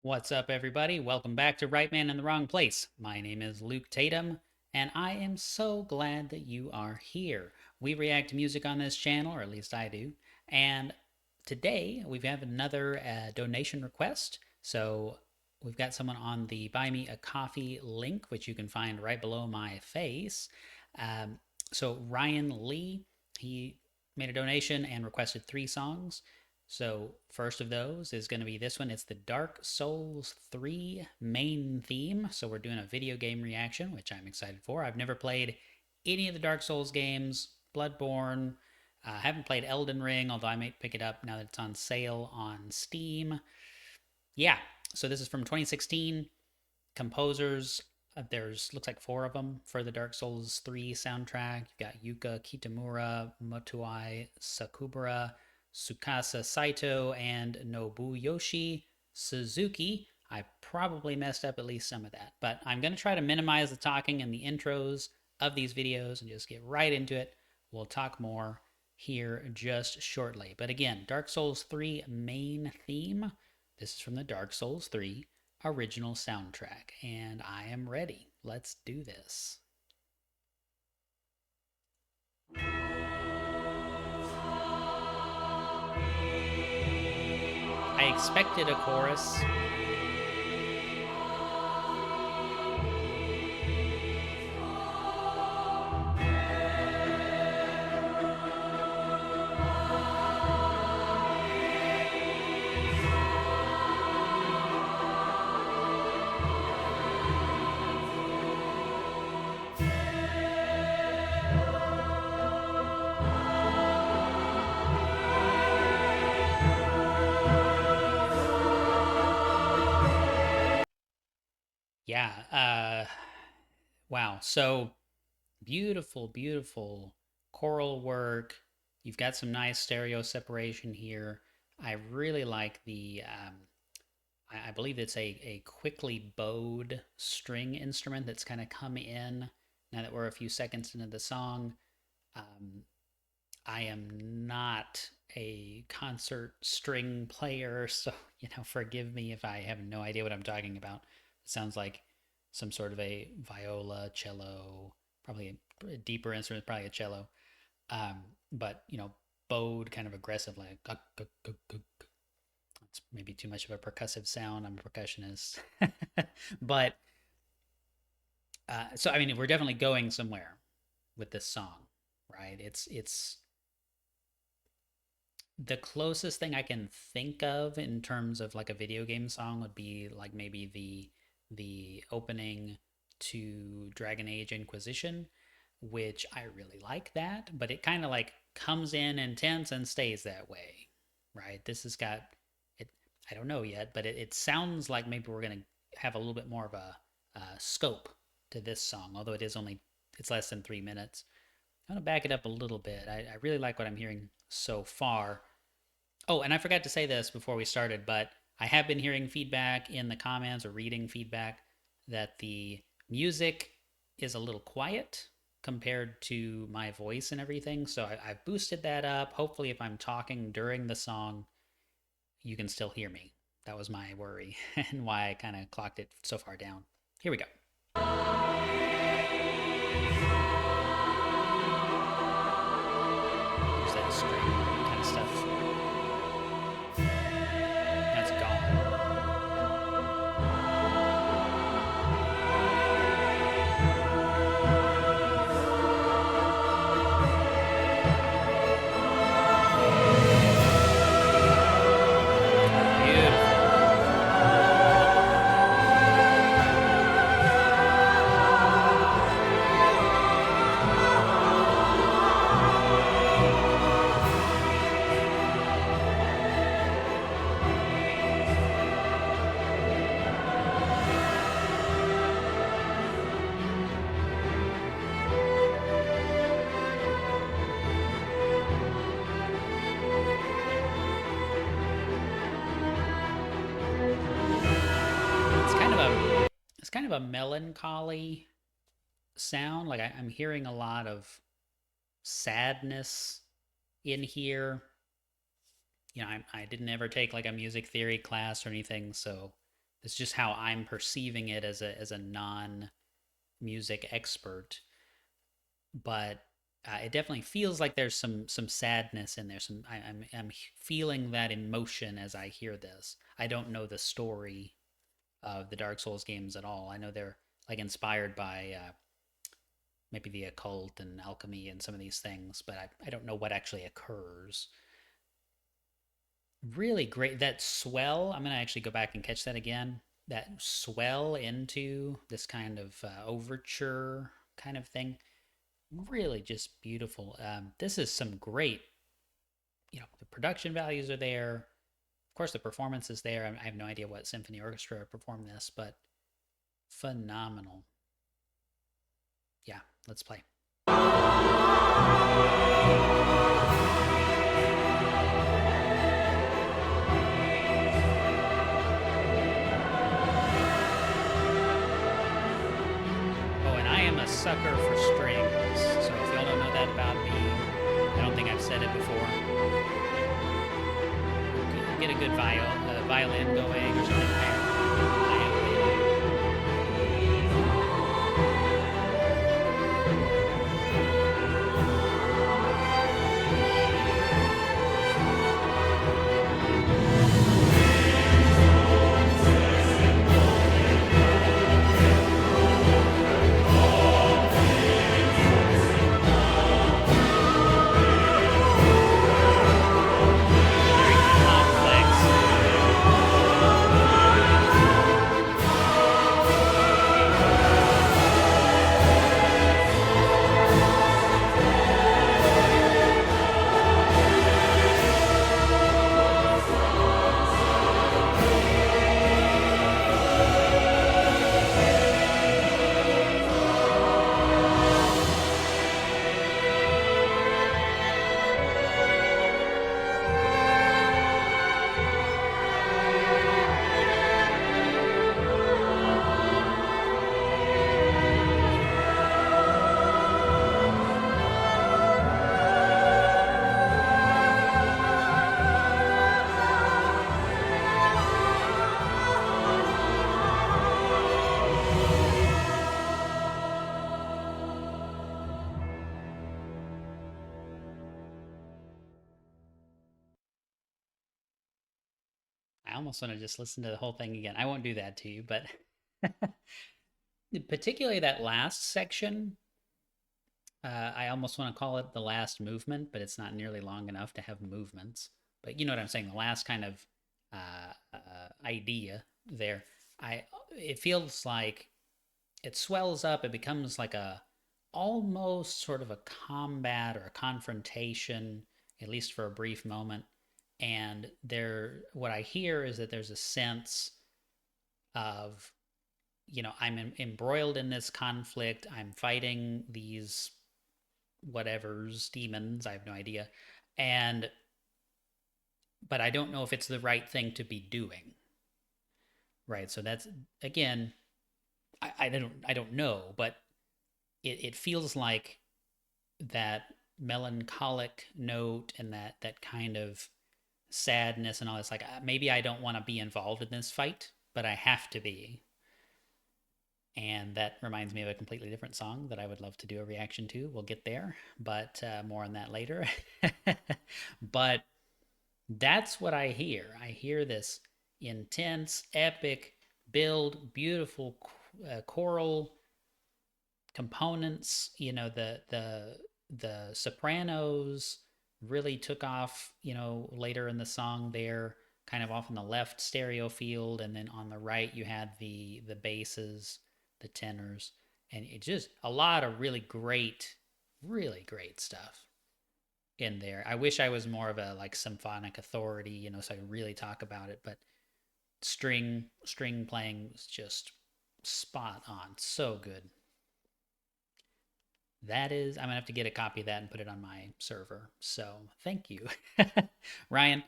What's up, everybody? Welcome back to Right Man in the Wrong Place. My name is Luke Tatum, and I am so glad that you are here. We react to music on this channel, or at least I do, and today we have another donation request. So we've got someone on the Buy Me a Coffee link, which you can find right below my face. Um, so Ryan Lee, he made a donation and requested 3 songs. So, first of those is going to be this one. It's the Dark Souls 3 main theme. So, we're doing a video game reaction, which I'm excited for. I've never played any of the Dark Souls games, Bloodborne. I haven't played Elden Ring, although I might pick it up now that it's on sale on Steam. Yeah, so this is from 2016. Composers, there's looks like 4 of them for the Dark Souls 3 soundtrack. You've got Yuka, Kitamura, Motoi, Sakuraba, Tsukasa, Saitoh, and Nobuyoshi, Suzuki. I probably messed up at least some of that, but I'm going to try to minimize the talking in the intros of these videos and just get right into it. We'll talk more here just shortly. But again, Dark Souls 3 main theme. This is from the Dark Souls 3 original soundtrack, and I am ready. Let's do this. I expected a chorus. Yeah, wow. So beautiful, beautiful choral work. You've got some nice stereo separation here. I really like the, I believe it's a quickly bowed string instrument that's kind of come in now that we're a few seconds into the song. Um, I am not a concert string player, so, forgive me if I have no idea what I'm talking about. It sounds like some sort of a viola, cello, probably a deeper instrument, probably a cello. Um, but, bowed kind of aggressive, like, it's maybe too much of a percussive sound. I'm a percussionist. But, so, I mean, we're definitely going somewhere with this song, right? It's the closest thing I can think of in terms of like a video game song would be like maybe the opening to Dragon Age Inquisition, which I really like that, but it kind of like comes in intense and stays that way, right? This has got it. I don't know yet, but it sounds like maybe we're gonna have a little bit more of a scope to this song, although it's less than 3 minutes. I'm gonna back it up a little bit. I really like what I'm hearing so far. Oh, and I forgot to say this before we started, but I have been hearing feedback in the comments or reading feedback that the music is a little quiet compared to my voice and everything. So I've boosted that up. Hopefully, if I'm talking during the song, you can still hear me. That was my worry and why I kind of clocked it so far down. Here we go. There's that string kind of stuff. That's gone. Beautiful. It's kind of a it's kind of a melancholy sound. Like I'm hearing a lot of sadness in here. I didn't ever take like a music theory class or anything, so It's just how I'm perceiving it as a non music expert, but it definitely feels like there's some sadness in there. I'm feeling that emotion as I hear this. I don't know the story of the Dark Souls games at all. I know they're like inspired by maybe the occult and alchemy and some of these things, but I don't know what actually occurs. Really great. That swell, I'm going to actually go back and catch that again. That swell into this kind of overture kind of thing. Really just beautiful. This is some great, the production values are there. Of course, the performance is there. I have no idea what symphony orchestra performed this, but phenomenal. Yeah, let's play. Oh, and I am a sucker for strings. So if y'all don't know that about me, I don't think I've said it before. Get a good violin going or something there. I am I almost want to just listen to the whole thing again. I won't do that to you, but particularly that last section, I almost want to call it the last movement, but it's not nearly long enough to have movements. But you know what I'm saying? The last kind of idea there. I It feels like it swells up. It becomes like a almost sort of a combat or a confrontation, at least for a brief moment. And what I hear is that there's a sense of, I'm embroiled in this conflict. I'm fighting these whatever's demons. I have no idea. And, but I don't know if it's the right thing to be doing. Right. So that's, again, I don't know, but it feels like that melancholic note and that kind of sadness and all this. Like maybe I don't want to be involved in this fight, but I have to be. And that reminds me of a completely different song that I would love to do a reaction to. We'll get there, but more on that later. But that's what I hear. I hear this intense, epic build, beautiful choral components. The sopranos really took off. Later in the song, there, kind of off in the left stereo field, and then on the right you had the basses, the tenors, and it just a lot of really great stuff in there. I wish I was more of a like symphonic authority, so I could really talk about it, but string playing was just spot on. So good. That is, I'm gonna have to get a copy of that and put it on my server. So thank you, Ryan.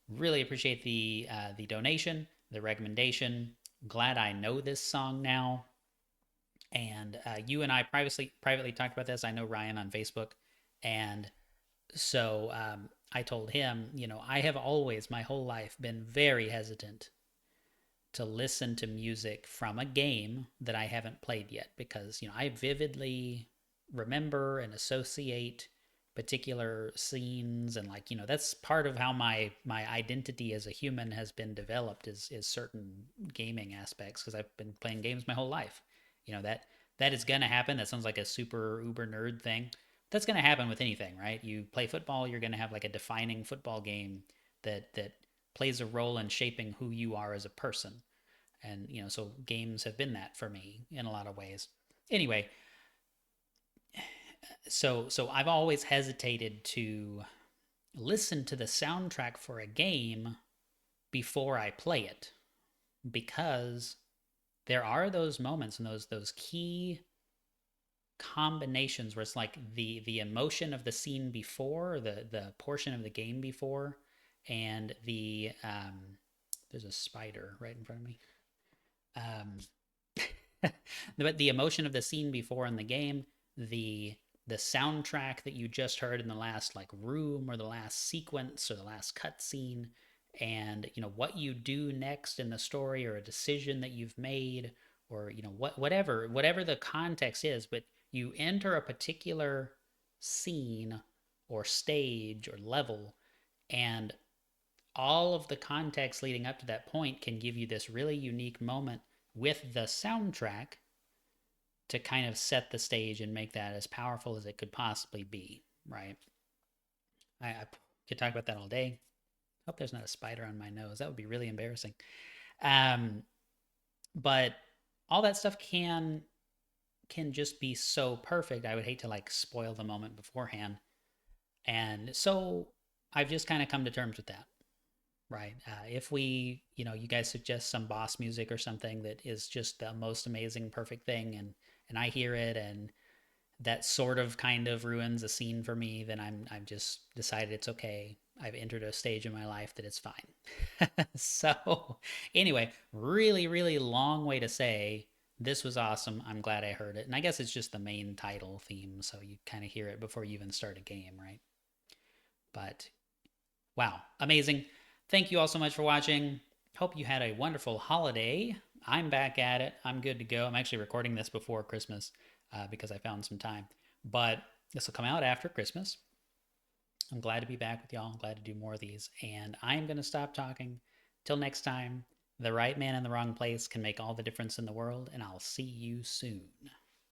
Really appreciate the donation, the recommendation. Glad I know this song now. And you and I privately talked about this. I know Ryan on Facebook, and so I told him, I have always my whole life been very hesitant to listen to music from a game that I haven't played yet, because I vividly remember and associate particular scenes, and that's part of how my identity as a human has been developed, is certain gaming aspects, because I've been playing games my whole life. That is going to happen. That sounds like a super uber nerd thing. That's going to happen with anything, right? You play football, you're going to have like a defining football game that plays a role in shaping who you are as a person. And so games have been that for me in a lot of ways. Anyway, so I've always hesitated to listen to the soundtrack for a game before I play it, because there are those moments and those key combinations where it's like the emotion of the scene before, the portion of the game before, and there's a spider right in front of me. But the emotion of the scene before in the game, the the soundtrack that you just heard in the last like room or the last sequence or the last cutscene, and what you do next in the story, or a decision that you've made, or whatever the context is, but you enter a particular scene or stage or level, and all of the context leading up to that point can give you this really unique moment with the soundtrack to kind of set the stage and make that as powerful as it could possibly be, right? I could talk about that all day. Hope there's not a spider on my nose. That would be really embarrassing. Um, but all that stuff can just be so perfect. I would hate to like spoil the moment beforehand, and so I've just kind of come to terms with that. Right. If you guys suggest some boss music or something that is just the most amazing, perfect thing, and I hear it, and that sort of kind of ruins a scene for me, then I've just decided it's okay. I've entered a stage in my life that it's fine. So, anyway, really, really long way to say this was awesome. I'm glad I heard it. And I guess it's just the main title theme, so you kind of hear it before you even start a game, right? But wow, amazing. Thank you all so much for watching. Hope you had a wonderful holiday. I'm back at it. I'm good to go. I'm actually recording this before Christmas because I found some time. But this will come out after Christmas. I'm glad to be back with y'all. I'm glad to do more of these. And I'm going to stop talking. Till next time, the right man in the wrong place can make all the difference in the world, and I'll see you soon.